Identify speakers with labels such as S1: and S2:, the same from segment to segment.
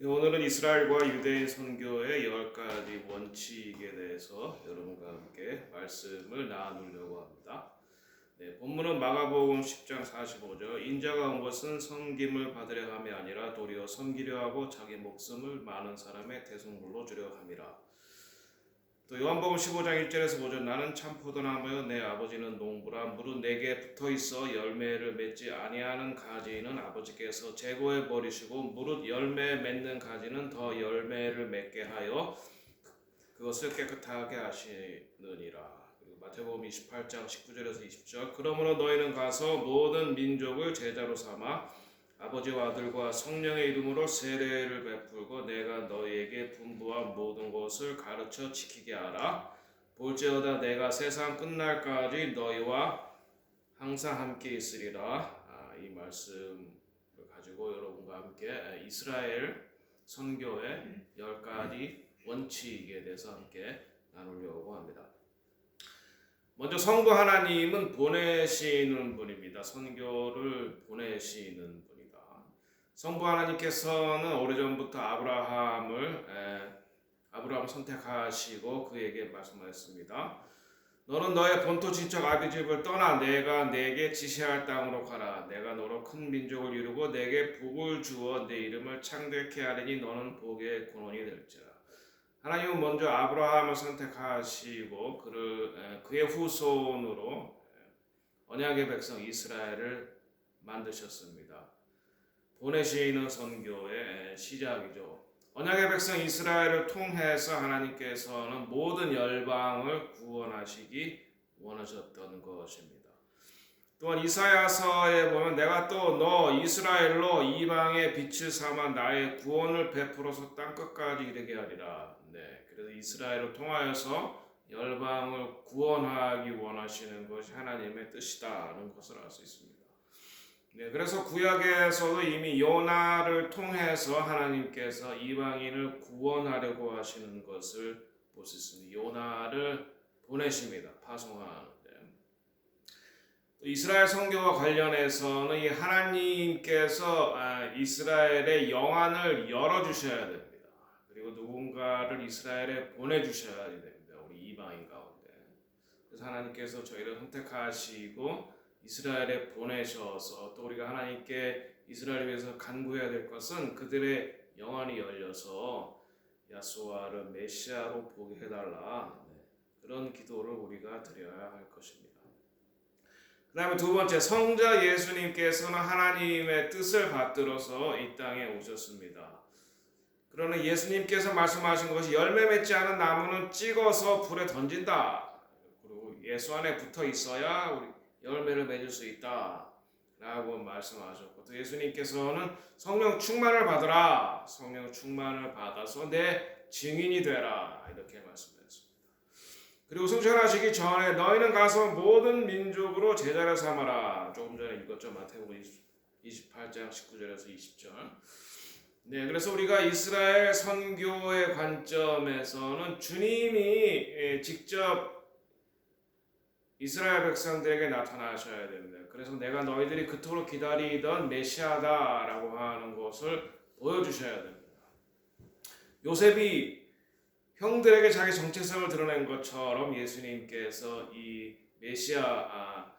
S1: 오늘은 이스라엘과 유대인 선교의 10가지 원칙에 대해서 여러분과 함께 말씀을 나누려고 합니다. 본문은 마가복음 10장 45절 인자가 온 것은 섬김을 받으려 함이 아니라 도리어 섬기려 하고 자기 목숨을 많은 사람의 대속물로 주려 함이라. 또 요한복음 15장 1절에서 5절 나는 참 포도나무여 내 아버지는 농부라 무릇 내게 붙어있어 열매를 맺지 아니하는 가지는 아버지께서 제거해 버리시고 무릇 열매 맺는 가지는 더 열매를 맺게 하여 그것을 깨끗하게 하시느니라. 그리고 마태복음 28장 19절에서 20절 그러므로 너희는 가서 모든 민족을 제자로 삼아 아버지와 아들과 성령의 이름으로 세례를 베풀고 내가 너희에게 분부한 모든 것을 가르쳐 지키게 하라. 볼지어다 내가 세상 끝날까지 너희와 항상 함께 있으리라. 이 말씀을 가지고 여러분과 함께 이스라엘 선교의 10가지 원칙에 대해서 함께 나누려고 합니다. 먼저 성부 하나님은 보내시는 분입니다. 선교를 보내시는 분이다. 성부 하나님께서는 오래전부터 아브라함을 선택하시고 그에게 말씀하셨습니다. 너는 너의 본토 친척 아비 집을 떠나 내가 내게 지시할 땅으로 가라. 내가 너로 큰 민족을 이루고 내게 복을 주어 내 이름을 창대케 하리니 너는 복의 근원이 될지라. 하나님은 먼저 아브라함을 선택하시고 그의 후손으로 언약의 백성 이스라엘을 만드셨습니다. 보내시는 선교의 시작이죠. 언약의 백성 이스라엘을 통해서 하나님께서는 모든 열방을 구원하시기 원하셨던 것입니다. 또한 이사야서에 보면 내가 또 너 이스라엘로 이방의 빛을 삼아 나의 구원을 베풀어서 땅 끝까지 이르게 하리라. 그래서 이스라엘을 통하여서 열방을 구원하기 원하시는 것이 하나님의 뜻이다는 것을 알 수 있습니다. 그래서 구약에서도 이미 요나를 통해서 하나님께서 이방인을 구원하려고 하시는 것을 볼 수 있습니다. 요나를 보내십니다. 파송하는데. 이스라엘 선교와 관련해서는 이 하나님께서 이스라엘의 영안을 열어주셔야 됩니다. 그리고 누군가를 이스라엘에 보내주셔야 됩니다. 우리 이방인 가운데. 그래서 하나님께서 저희를 선택하시고 이스라엘에 보내셔서 또 우리가 하나님께 이스라엘을 위해서 간구해야 될 것은 그들의 영안이 열려서 야수아를 메시아로 보게 해달라. 그런 기도를 우리가 드려야 할 것입니다. 그 다음에 두 번째, 성자 예수님께서는 하나님의 뜻을 받들어서 이 땅에 오셨습니다. 그러나 예수님께서 말씀하신 것이 열매 맺지 않은 나무는 찍어서 불에 던진다. 그리고 예수 안에 붙어 있어야 우리 열매를 맺을 수 있다 라고 말씀하셨고 또 예수님께서는 성령 충만을 받으라. 성령 충만을 받아서 내 증인이 되라. 이렇게 말씀하셨습니다. 그리고 승천하시기 전에 너희는 가서 모든 민족으로 제자를 삼아라. 조금 전에 읽었죠. 마태복음 28장 19절에서 20절. 그래서 우리가 이스라엘 선교의 관점에서는 주님이 직접 이스라엘 백성들에게 나타나셔야 됩니다. 그래서 내가 너희들이 그토록 기다리던 메시아다라고 하는 것을 보여주셔야 됩니다. 요셉이 형들에게 자기 정체성을 드러낸 것처럼 예수님께서 이 메시아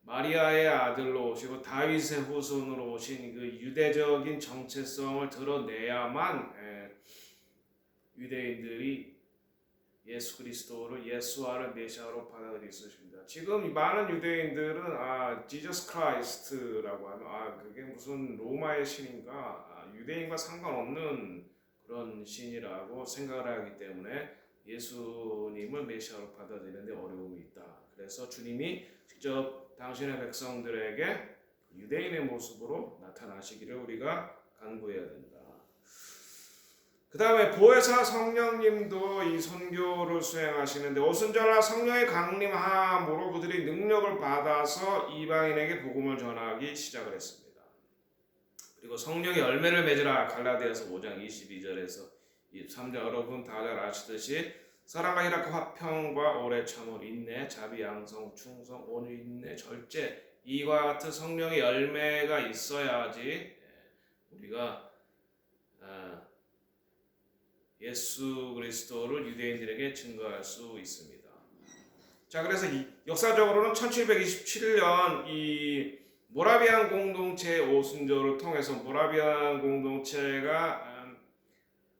S1: 마리아의 아들로 오시고 다윗의 후손으로 오신 그 유대적인 정체성을 드러내야만 유대인들이 예수 그리스도를 예수와를 메시아로 받아들일 수 있습니다. 지금 많은 유대인들은 지저스 크라이스트라고 하면 그게 무슨 로마의 신인가 유대인과 상관없는 그런 신이라고 생각을 하기 때문에 예수님을 메시아로 받아들이는데 어려움이 있다. 그래서 주님이 직접 당신의 백성들에게 유대인의 모습으로 나타나시기를 우리가 간구해야 된다. 그 다음에 보혜사 성령님도 이 선교를 수행하시는데 오순절날 성령의 강림함으로 그들이 능력을 받아서 이방인에게 복음을 전하기 시작을 했습니다. 그리고 성령의 열매를 맺으라. 갈라디아서 5장 22절에서 23절 여러분 다 잘 아시듯이 사랑과 희락과 화평과 오래 참음 인내 자비 양성 충성 온유 인내 절제 이와 같은 성령의 열매가 있어야지 우리가 예수 그리스도를 유대인들에게 증거할 수 있습니다. 자, 그래서 역사적으로는 1727년 이 모라비안 공동체 오순절을 통해서 모라비안 공동체가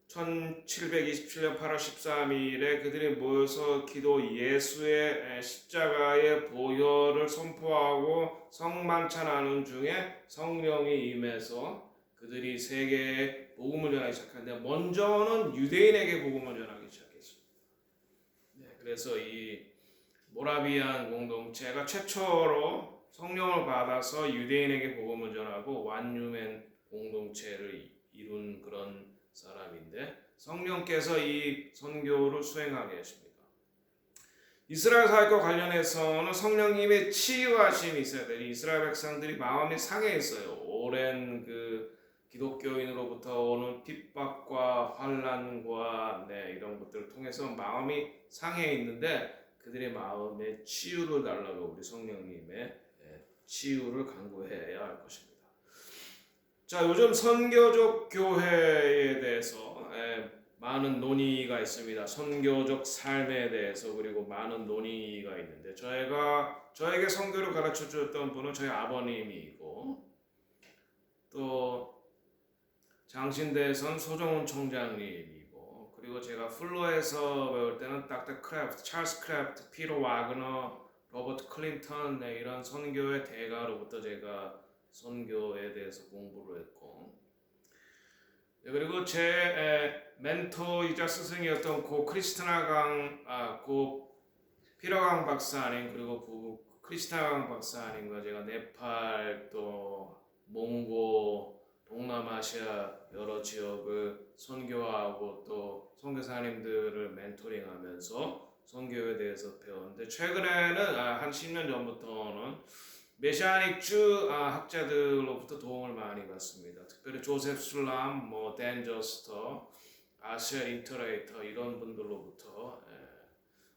S1: 1727년 8월 13일에 그들이 모여서 기도 예수의 십자가의 보혈을 선포하고 성만찬하는 중에 성령이 임해서 그들이 세계에 복음을 전하기 시작하는데 먼저는 유대인에게 복음을 전하기 시작했습니다. 네, 그래서 이 모라비안 공동체가 최초로 성령을 받아서 유대인에게 복음을 전하고 완유맨 공동체를 이룬 그런 사람인데 성령께서 이 선교를 수행하게 했습니다. 이스라엘 사역과 관련해서는 성령님의 치유하심이 있어야 돼요. 이스라엘 백성들이 마음이 상해 있어요. 오랜 그 기독교인으로부터 오는 핍박과 환난과 이런 것들을 통해서 마음이 상해 있는데 그들의 마음에 치유를 달라고 우리 성령님의 치유를 간구해야 할 것입니다. 자, 요즘 선교적 교회에 대해서 많은 논의가 있습니다. 선교적 삶에 대해서 그리고 많은 논의가 있는데 저에게 선교를 가르쳐 주었던 분은 저희 아버님이고 또 장신대에선 소정훈 총장님이고 그리고 제가 플로에서 배울 때는 닥터 크래프트, 찰스 크래프트, 피터 와그너, 로버트 클린턴 이런 선교의 대가로부터 제가 선교에 대해서 공부를 했고 그리고 제 멘토이자 스승이었던 고 피터 강 박사님 그리고 고 크리스티나 강 박사님과 제가 네팔 또 몽고 동남아시아 여러 지역을 선교하고 또 선교사님들을 멘토링하면서 선교에 대해서 배웠는데 최근에는 한 10년 전부터는 메시아닉 주 학자들로부터 도움을 많이 받습니다. 특별히 조셉 슬람, 댄 저스터, 아셀 인터레이터 이런 분들로부터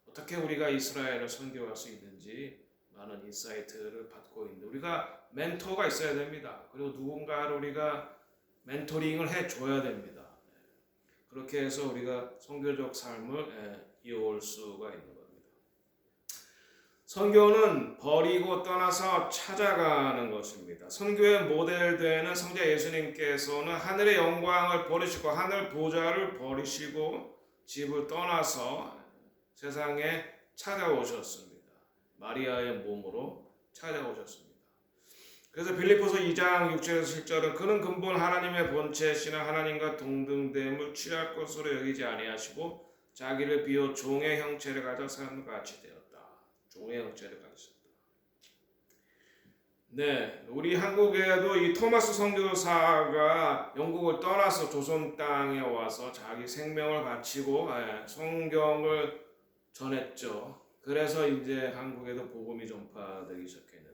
S1: 어떻게 우리가 이스라엘을 선교할 수 있는지 많은 인사이트를 받고 있는데 우리가 멘토가 있어야 됩니다. 그리고 누군가를 우리가 멘토링을 해줘야 됩니다. 그렇게 해서 우리가 선교적 삶을 이어올 수가 있는 겁니다. 선교는 버리고 떠나서 찾아가는 것입니다. 선교의 모델되는 성자 예수님께서는 하늘의 영광을 버리시고 하늘 보좌를 버리시고 집을 떠나서 세상에 찾아오셨습니다. 마리아의 몸으로 찾아오셨습니다. 그래서 빌립보서 2장 6절에서 7절은 그는 근본 하나님의 본체시나 하나님과 동등됨을 취할 것으로 여기지 아니하시고 자기를 비워 종의 형체를 가져 사람과 같이 되었다. 종의 형체를 가졌다. 우리 한국에도 이 토마스 선교사가 영국을 떠나서 조선 땅에 와서 자기 생명을 바치고 성경을 전했죠. 그래서 이제 한국에도 복음이 전파되기 시작했는데,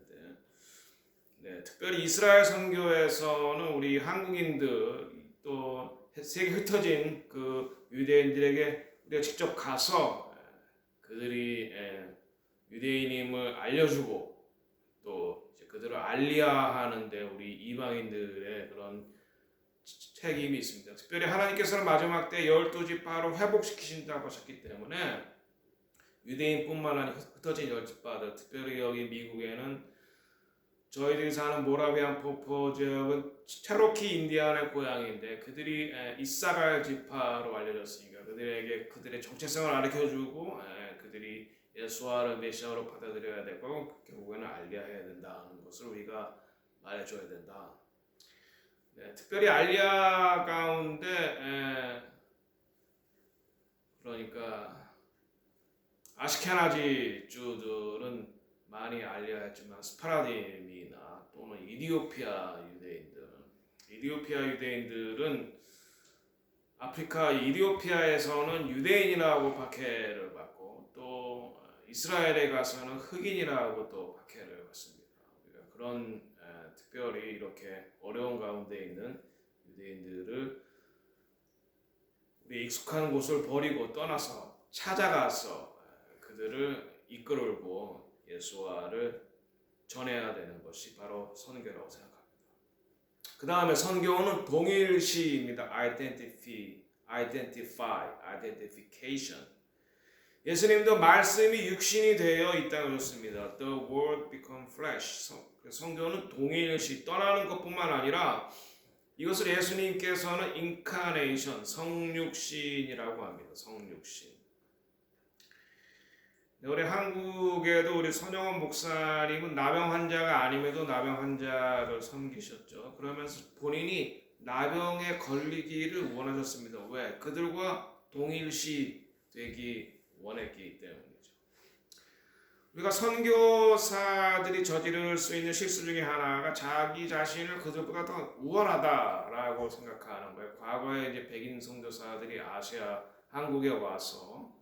S1: 특별히 이스라엘 선교에서는 우리 한국인들 또 세계 흩어진 그 유대인들에게 우리가 직접 가서 그들이 유대인임을 알려주고 또 이제 그들을 알리야하는데 우리 이방인들의 그런 책임이 있습니다. 특별히 하나님께서는 마지막 때 12지파를 회복시키신다고 하셨기 때문에 유대인뿐만 아니라 흩어진 10지파들, 특별히 여기 미국에는 저희들이 사는 모라비안 포포 지역은 체로키 인디안의 고향인데 그들이 이사갈 지파로 알려졌으니까 그들에게 그들의 정체성을 가르쳐주고 그들이 예수와를 메시아로 받아들여야 되고 결국에는 알리야해야 된다는 것을 우리가 말해줘야 된다. 특별히 알리야 가운데 그러니까 아시케나지 주들은 많이 알려야했지만 스파라딤이나 또는 이디오피아 유대인들은 아프리카 이디오피아에서는 유대인이라고 박해를 받고 또 이스라엘에 가서는 흑인이라고 또 박해를 받습니다. 그런 특별히 이렇게 어려운 가운데 있는 유대인들을 우리 익숙한 곳을 버리고 떠나서 찾아가서 그들을 이끌고 예수와를 전해야 되는 것이 바로 선교라고 생각합니다. 그 다음에 선교는 동일시입니다. identification. 예수님도 말씀이 육신이 되어 있다고 그랬습니다. The word become flesh. 성경은 동일시, 떠나는 것뿐만 아니라 이것을 예수님께서는 incarnation, 성육신이라고 합니다. 성육신. 우리 한국에도 우리 선영원 목사님은 나병 환자가 아님에도 나병 환자를 섬기셨죠. 그러면서 본인이 나병에 걸리기를 원하셨습니다. 왜? 그들과 동일시 되기 원했기 때문이죠. 우리가 선교사들이 저지를 수 있는 실수 중에 하나가 자기 자신을 그들보다 더 우월하다라고 생각하는 거예요. 과거에 이제 백인 선교사들이 아시아 한국에 와서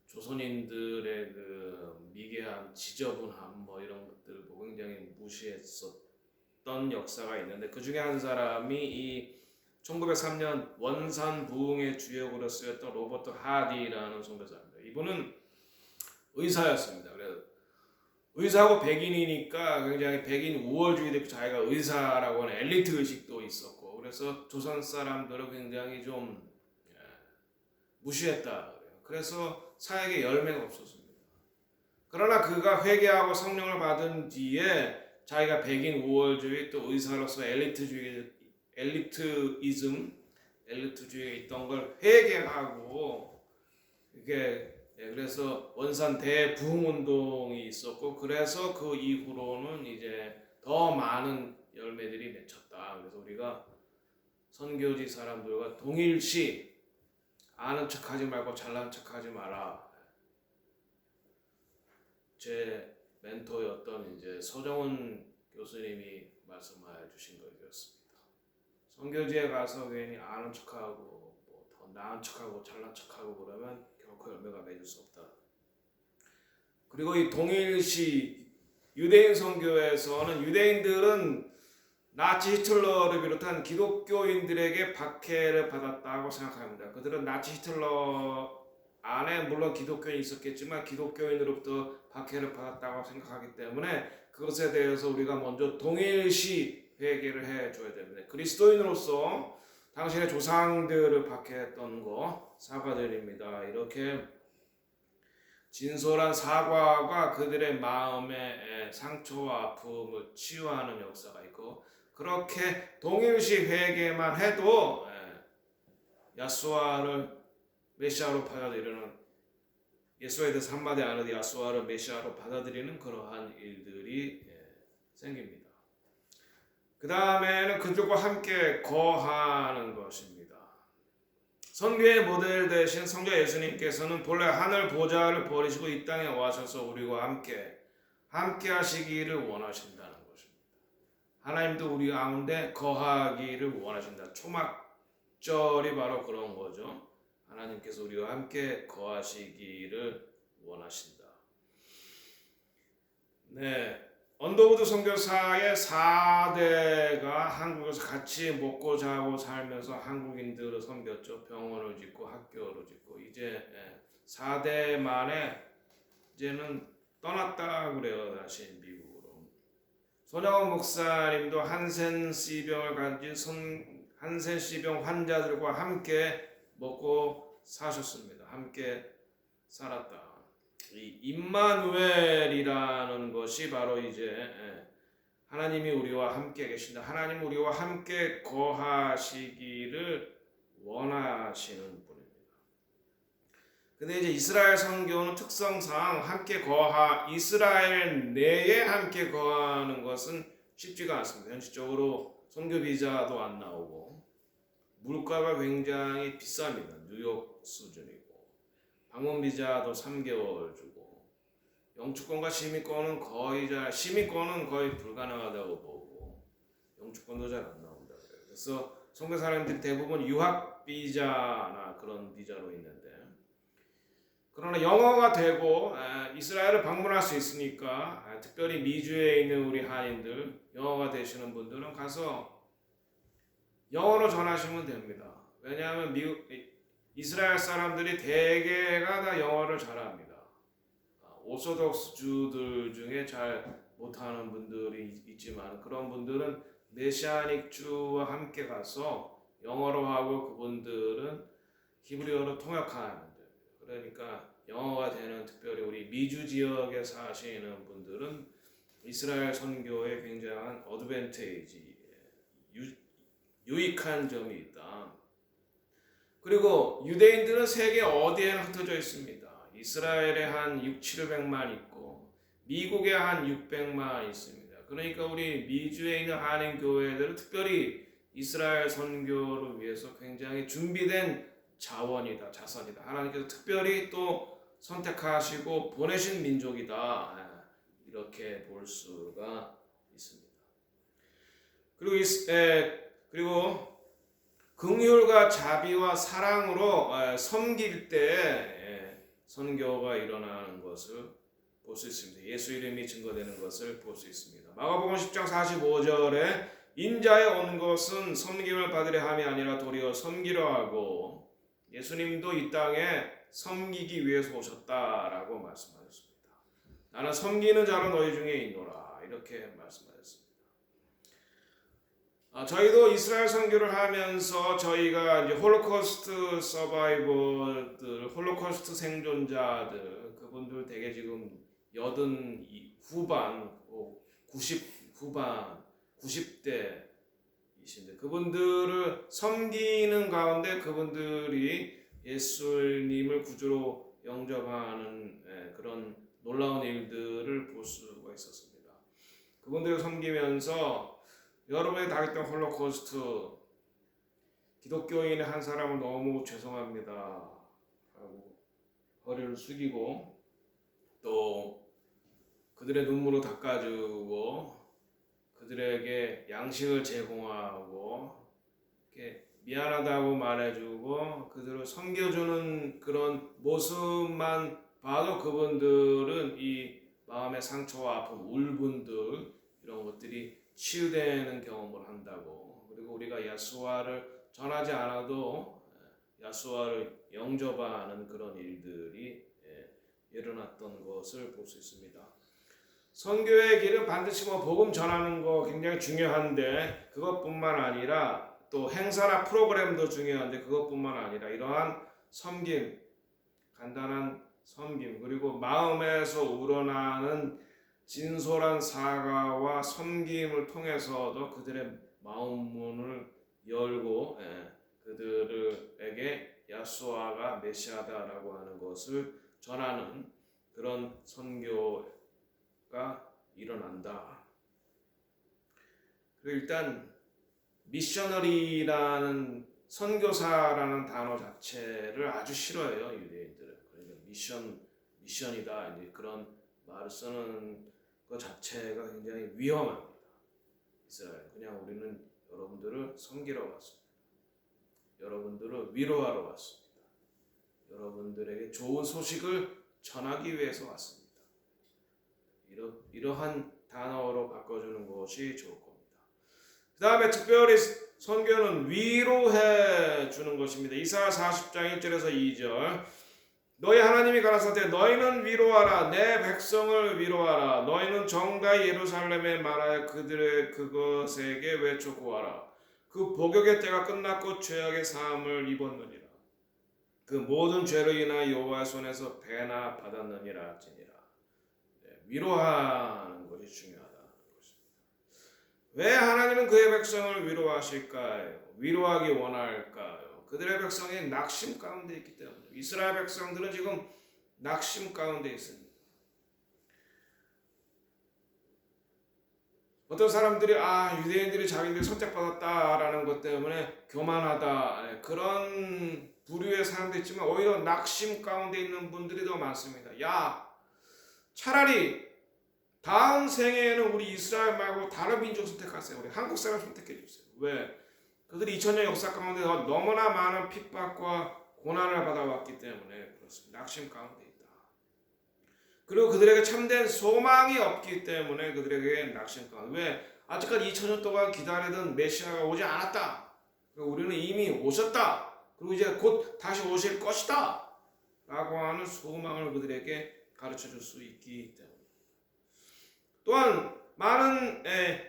S1: 조선인들의 그 미개함, 지저분함 뭐 이런 것들을 굉장히 무시했었던 역사가 있는데 그 중에 한 사람이 이 1903년 원산 부흥의 주역으로 쓰였던 로버트 하디라는 선교사입니다. 이분은 의사였습니다. 그래서 의사하고 백인이니까 굉장히 백인 우월주의도 자기가 의사라고 하는 엘리트 의식도 있었고 그래서 조선 사람들을 굉장히 좀 무시했다. 그래서 사역에 열매가 없었습니다. 그러나 그가 회개하고 성령을 받은 뒤에 자기가 백인 우월주의 또 의사로서 엘리트주의에 있던 걸 회개하고 이게 그래서 원산 대부흥운동이 있었고 그래서 그 이후로는 이제 더 많은 열매들이 맺혔다. 그래서 우리가 선교지 사람들과 동일시 아는 척하지 말고 잘난 척하지 마라. 제 멘토였던 이제 서정훈 교수님이 말씀해 주신 것이었습니다. 선교지에 가서 괜히 아는 척하고 뭐 더 나은 척하고 잘난 척하고 그러면 결코 열매가 맺을 수 없다. 그리고 이 동일시 유대인 선교에서는 유대인들은 나치 히틀러를 비롯한 기독교인들에게 박해를 받았다고 생각합니다. 그들은 나치 히틀러 안에 물론 기독교인이 있었겠지만 기독교인으로부터 박해를 받았다고 생각하기 때문에 그것에 대해서 우리가 먼저 동일시 회개를 해줘야 됩니다. 그리스도인으로서 당신의 조상들을 박해했던 거 사과드립니다. 이렇게 진솔한 사과가 그들의 마음의 상처와 아픔을 치유하는 역사가 있고 그렇게 동일시 회개만 해도 야수아를 메시아로 받아들이는 예수에 대해서 한마디 안 해도 야수아를 메시아로 받아들이는 그러한 일들이 생깁니다. 그 다음에는 그들과 함께 거하는 것입니다. 선교의 모델 되신 성자 예수님께서는 본래 하늘 보좌를 버리시고 이 땅에 와셔서 우리와 함께 하시기를 원하신다는 것입니다. 하나님도 우리 가운데 거하기를 원하신다. 초막절이 바로 그런 거죠. 하나님께서 우리와 함께 거하시기를 원하신다. 네, 언더우드 선교사의 4대가 한국에서 같이 먹고 자고 살면서 한국인들을 섬겼죠. 병원을 짓고 학교를 짓고 이제 4대 만에 이제는 떠났다 그래요. 다시 미국으로. 손영원 목사님도 한센C병을 가진 한센C병 환자들과 함께 먹고 사셨습니다. 함께 살았다. 이 임마누엘이라는 것이 바로 이제 하나님이 우리와 함께 계신다. 하나님 우리와 함께 거하시기를 원하시는 분입니다. 근데 이제 이스라엘 선교는 특성상 이스라엘 내에 함께 거하는 것은 쉽지가 않습니다. 현실적으로 선교 비자도 안 나오고 물가가 굉장히 비쌉니다. 뉴욕 수준이고 방문 비자도 3개월 주고 영주권과 시민권은 시민권은 거의 불가능하다고 보고 영주권도 잘 안 나온다 그래요. 그래서 선교사님들이 대부분 유학 비자나 그런 비자로 있는데 그러나 영어가 되고 이스라엘을 방문할 수 있으니까 특별히 미주에 있는 우리 한인들 영어가 되시는 분들은 가서 영어로 전하시면 됩니다. 왜냐하면 이스라엘 사람들이 대개가 다 영어를 잘합니다. 오소독스 주들 중에 잘 못하는 분들이 있지만 그런 분들은 메시아닉 주와 함께 가서 영어로 하고 그분들은 히브리어로 통역하는 분들. 그러니까 영어가 되는 특별히 우리 미주 지역에 사시는 분들은 이스라엘 선교에 굉장한 어드밴테이지, 유익한 점이 있다. 그리고 유대인들은 세계 어디에나 흩어져 있습니다. 이스라엘에 한 6, 700만 있고 미국에 한 600만 있습니다. 그러니까 우리 미주에 있는 한인 교회들은 특별히 이스라엘 선교를 위해서 굉장히 준비된 자원이다, 자선이다. 하나님께서 특별히 또 선택하시고 보내신 민족이다. 이렇게 볼 수가 있습니다. 그리고 긍휼과 자비와 사랑으로 섬길 때 선교가 일어나는 것을 볼 수 있습니다. 예수 이름이 증거되는 것을 볼 수 있습니다. 마가복음 10장 45절에 인자에 온 것은 섬김을 받으려 함이 아니라 도리어 섬기려 하고 예수님도 이 땅에 섬기기 위해서 오셨다라고 말씀하셨습니다. 나는 섬기는 자로 너희 중에 있노라 이렇게 말씀하셨습니다. 저희도 이스라엘 선교를 하면서 저희가 이제 홀로코스트 서바이벌들, 홀로코스트 생존자들 그분들 대개 지금 80 후반, 90 후반, 90대이신데 그분들을 섬기는 가운데 그분들이 예수님을 구주로 영접하는 그런 놀라운 일들을 볼 수가 있었습니다. 그분들을 섬기면서 여러분이 당했던 홀로코스트 기독교인의 한 사람은 너무 죄송합니다 하고 허리를 숙이고 또 그들의 눈물을 닦아주고 그들에게 양식을 제공하고 이렇게 미안하다고 말해주고 그들을 섬겨주는 그런 모습만 봐도 그분들은 이 마음의 상처와 아픔, 울분들 이런 것들이 치유되는 경험을 한다고. 그리고 우리가 야수아를 전하지 않아도 야수아를 영접하는 그런 일들이 일어났던 것을 볼 수 있습니다. 선교의 길은 반드시 복음 전하는 거 굉장히 중요한데 그것뿐만 아니라 또 행사나 프로그램도 중요한데 그것뿐만 아니라 이러한 섬김, 간단한 섬김 그리고 마음에서 우러나는 진솔한 사과와 섬김을 통해서도 그들의 마음 문을 열고 그들에게 야수아가 메시아다라고 하는 것을 전하는 그런 선교가 일어난다. 그리고 일단 미셔너리라는 선교사라는 단어 자체를 아주 싫어해요 유대인들은. 그러니까 미션이다 이제 그런 말을 쓰는 것 자체가 굉장히 위험합니다. 이스라엘 그냥 우리는 여러분들을 섬기러 왔습니다. 여러분들을 위로하러 왔습니다. 여러분들에게 좋은 소식을 전하기 위해서 왔습니다. 이러한 단어로 바꿔주는 것이 좋을 겁니다. 그 다음에 특별히 선교는 위로해 주는 것입니다. 이사야 40장 1절에서 2절 너희 하나님이 가라사대 너희는 위로하라 내 백성을 위로하라 너희는 정다이 예루살렘에 말하여 그것에게 외쳐 구하라 그 복역의 때가 끝났고 죄악의 사함을 입었느니라 그 모든 죄로 인하여 여호와의 손에서 배나 받았느니라 하지니라. 위로하는 것이 중요하다는 것입니다. 왜 하나님은 그의 백성을 위로하실까요? 위로하기 원할까요? 그들의 백성이 낙심 가운데 있기 때문에 이스라엘 백성들은 지금 낙심 가운데 있습니다. 어떤 사람들이 유대인들이 자기들이 선택받았다라는 것 때문에 교만하다 그런 부류의 사람도 있지만 오히려 낙심 가운데 있는 분들이 더 많습니다. 차라리 다음 생에는 우리 이스라엘 말고 다른 민족 선택하세요. 우리 한국 사람 선택해 주세요. 왜? 그들이 2000년 역사 가운데 너무나 많은 핍박과 고난을 받아왔기 때문에 그렇습니다. 낙심 가운데 있다. 그리고 그들에게 참된 소망이 없기 때문에 그들에게 낙심 가운데 왜? 아직까지 2000년 동안 기다리던 메시아가 오지 않았다. 그리고 우리는 이미 오셨다. 그리고 이제 곧 다시 오실 것이다. 라고 하는 소망을 그들에게 가르쳐 줄 수 있기 때문에. 또한 많은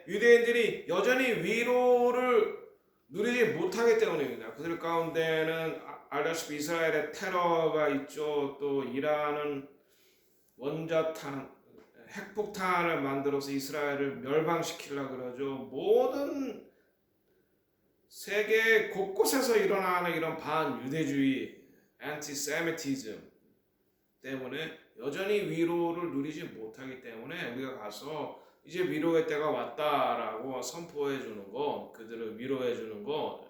S1: 유대인들이 여전히 위로를 누리지 못하기 때문입니다. 그들 가운데는 알다시피 이스라엘의 테러가 있죠. 또 이란은 원자탄, 핵폭탄을 만들어서 이스라엘을 멸망시키려고 그러죠. 모든 세계 곳곳에서 일어나는 이런 반유대주의, 안티세미티즘 때문에 여전히 위로를 누리지 못하기 때문에 우리가 가서 이제 위로의 때가 왔다라고 선포해 주는 거, 그들을 위로해 주는 거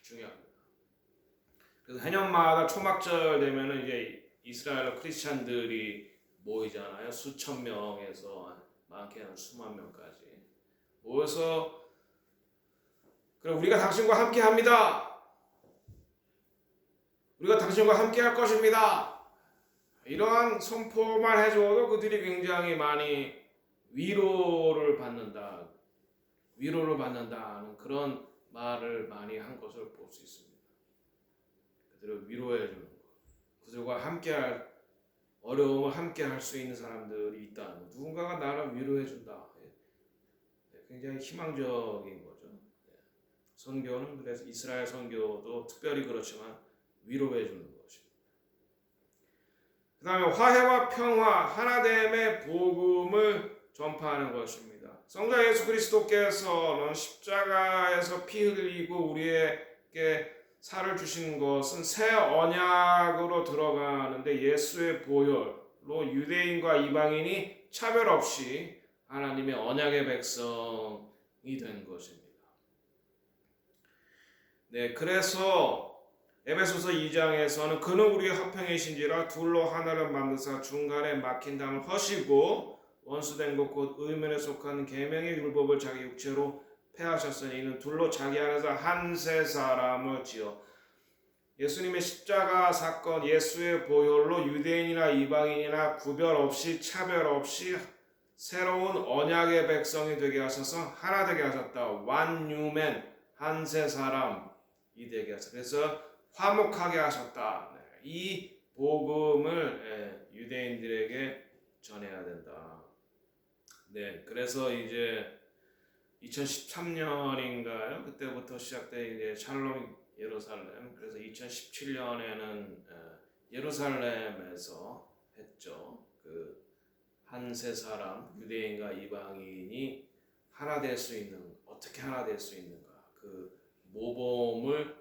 S1: 중요합니다. 그래서 해년마다 초막절 되면은 이제 이스라엘 크리스찬들이 모이잖아요. 수천 명에서 많게는 수만 명까지 모여서 그럼 우리가 당신과 함께 합니다. 우리가 당신과 함께 할 것입니다. 이러한 선포만 해줘도 그들이 굉장히 많이 위로를 받는다는 그런 말을 많이 한 것을 볼 수 있습니다. 그들을 위로해 주는 것, 그들과 함께할 어려움을 함께할 수 있는 사람들이 있다. 누군가가 나를 위로해 준다. 굉장히 희망적인 거죠. 선교는 그래서 이스라엘 선교도 특별히 그렇지만 위로해 주는 것입니다. 그 다음에 화해와 평화, 하나됨의 복음을 전파하는 것입니다. 성자 예수 그리스도께서는 십자가에서 피 흘리고 우리에게 살을 주신 것은 새 언약으로 들어가는데 예수의 보혈로 유대인과 이방인이 차별 없이 하나님의 언약의 백성이 된 것입니다. 네, 그래서 에베소서 2장에서는 그는 우리의 화평이신지라 둘로 하나를 만드사 중간에 막힌 담을 허시고 원수된 것 곧 의문에 속한 계명의 율법을 자기 육체로 폐하셨으니 이는 둘로 자기 안에서 한 세 사람을 지어 예수님의 십자가 사건, 예수의 보혈로 유대인이나 이방인이나 구별 없이 차별 없이 새로운 언약의 백성이 되게 하셔서 하나 되게 하셨다. One new man, 한 세 사람이 되게 하셨다. 그래서 화목하게 하셨다. 이 복음을 유대인들에게 전해야 된다. 네, 그래서 이제 2013년인가요? 그때부터 시작된 이제 샬롬 예루살렘. 그래서 2017년에는 예루살렘에서 했죠. 그 한 세 사람 유대인과 이방인이 하나 될 수 있는 어떻게 하나 될 수 있는가 그 모범을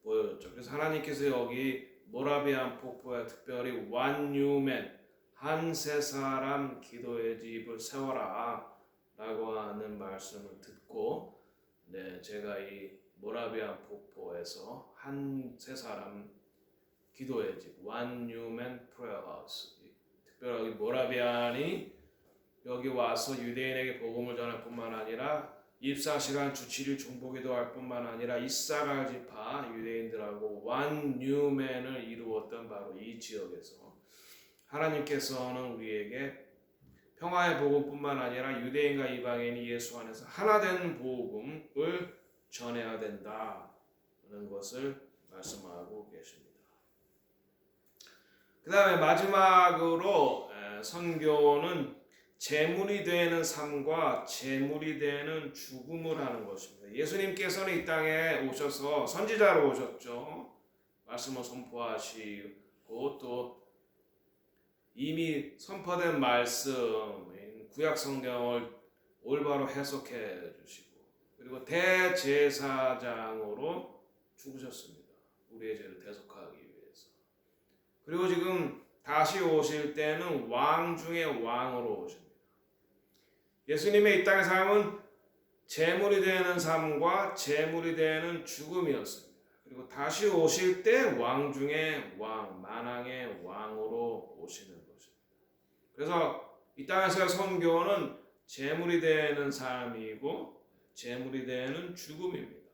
S1: 보여줬죠. 그래서 하나님께서 여기 모라비안 폭포에 특별히 one new man 한 세 사람 기도의 집을 세워라 라고 하는 말씀을 듣고 네, 제가 이 모라비안 폭포에서 한 세 사람 기도의 집 one new man prayer house 특별하게 모라비안이 여기 와서 유대인에게 복음을 전할 뿐만 아니라 24시간 주 7일 중보기도 할 뿐만 아니라 이사갈 지파 유대인들하고 one new man을 이루었던 바로 이 지역에서 하나님께서는 우리에게 평화의 복음뿐만 아니라 유대인과 이방인이 예수 안에서 하나 된 복음을 전해야 된다는 것을 말씀하고 계십니다. 그 다음에 마지막으로 선교는 재물이 되는 삶과 재물이 되는 죽음을 하는 것입니다. 예수님께서는 이 땅에 오셔서 선지자로 오셨죠. 말씀을 선포하시고 또 이미 선포된 말씀, 구약 성경을 올바로 해석해 주시고 그리고 대제사장으로 죽으셨습니다. 우리의 죄를 대속하기 위해서. 그리고 지금 다시 오실 때는 왕 중의 왕으로 오십니다. 예수님의 이 땅의 삶은 재물이 되는 삶과 재물이 되는 죽음이었습니다. 그리고 다시 오실 때 왕 중의 왕, 만왕의 왕으로 오시는 것입니다. 그래서 이 땅에서의 선교는 재물이 되는 삶이고 재물이 되는 죽음입니다.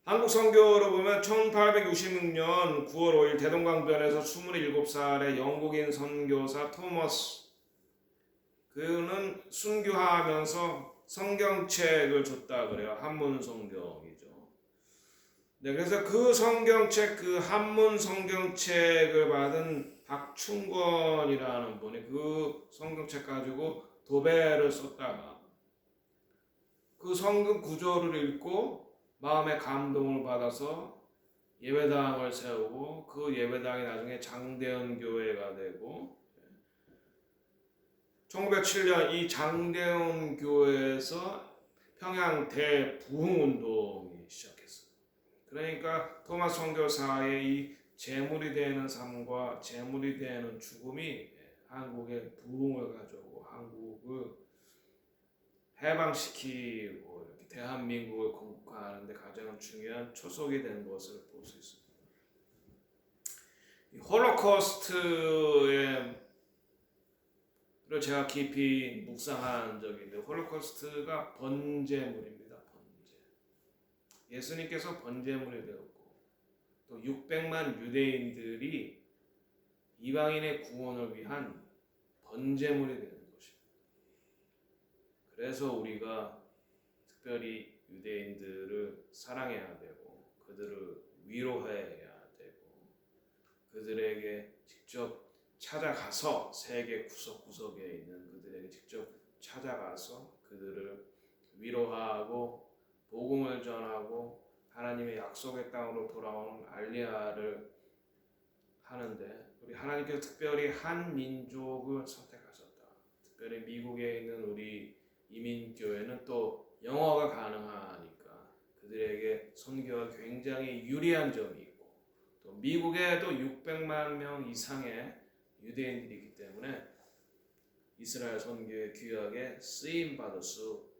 S1: 한국 선교로 보면 1866년 9월 5일 대동강변에서 27살의 영국인 선교사 토머스 그는 순교하면서 성경책을 줬다 그래요. 한문 성경이죠. 네, 그래서 그 성경책, 그 한문 성경책을 받은 박충권이라는 분이 그 성경책 가지고 도배를 썼다가 그 성경 구절을 읽고 마음의 감동을 받아서 예배당을 세우고 그 예배당이 나중에 장대현 교회가 되고 1907년 이 장대현 교회에서 평양 대부흥운동이 시작했어요. 그러니까 토마스 선교사의 이 재물이 되는 삶과 재물이 되는 죽음이 한국의 부흥을 가져오고 한국을 해방시키고 이렇게 대한민국을 건국하는 데 가장 중요한 초석이 된 것을 볼 수 있습니다. 이 홀로코스트를 제가 깊이 묵상한 적이 있는데 홀로코스트가 번제물입니다. 번제. 예수님께서 번제물이 되었고 또 600만 유대인들이 이방인의 구원을 위한 번제물이 되는 것입니다. 그래서 우리가 특별히 유대인들을 사랑해야 되고 그들을 위로해야 되고 그들에게 직접 찾아가서 세계 구석구석에 있는 그들에게 직접 찾아가서 그들을 위로하고 복음을 전하고 하나님의 약속의 땅으로 돌아오는 알리야를 하는데 우리 하나님께서 특별히 한 민족을 선택하셨다. 특별히 미국에 있는 우리 이민교회는 또 영어가 가능하니까 그들에게 선교가 굉장히 유리한 점이 있고 또 미국에도 600만 명 이상의 유대인들이 있기 때문에 이스라엘 선교의 귀하게 쓰임 받을 수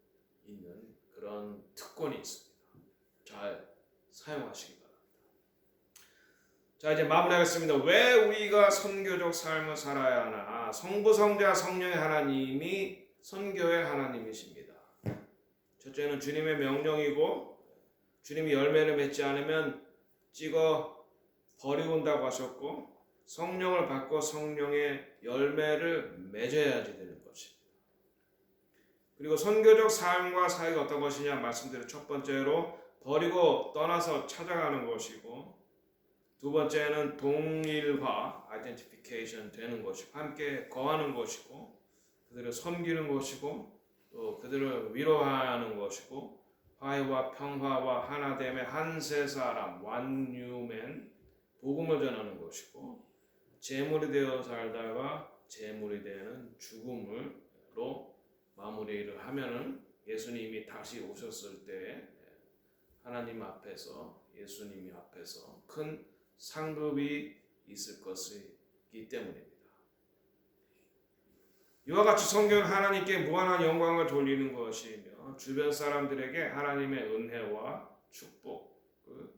S1: 있는 그런 특권이 있습니다. 잘 사용하시기 바랍니다. 자, 이제 마무리하겠습니다. 왜 우리가 선교적 삶을 살아야 하나? 성부, 성자, 성령의 하나님이 선교의 하나님이십니다. 첫째는 주님의 명령이고 주님이 열매를 맺지 않으면 찍어 버리고 온다고 하셨고 성령을 받고 성령의 열매를 맺어야지 되는 것입니다. 그리고 선교적 삶과 사역이 어떤 것이냐 말씀드린 첫 번째로 버리고 떠나서 찾아가는 것이고 두 번째는 동일화, identification 되는 것이고 함께 거하는 것이고 그들을 섬기는 것이고 또 그들을 위로하는 것이고 화해와 평화와 하나됨의 한 세 사람, one new man 복음을 전하는 것이고 재물이 되어 살다가 재물이 되는 죽음으로 마무리를 하면은 예수님이 다시 오셨을 때 하나님 앞에서 예수님이 앞에서 큰 상급이 있을 것이기 때문입니다. 이와 같이 성경은 하나님께 무한한 영광을 돌리는 것이며 주변 사람들에게 하나님의 은혜와 축복을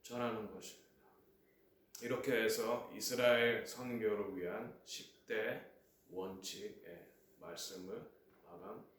S1: 전하는 것입니다. 이렇게 해서 이스라엘 선교를 위한 10대 원칙의 말씀을 마감합니다.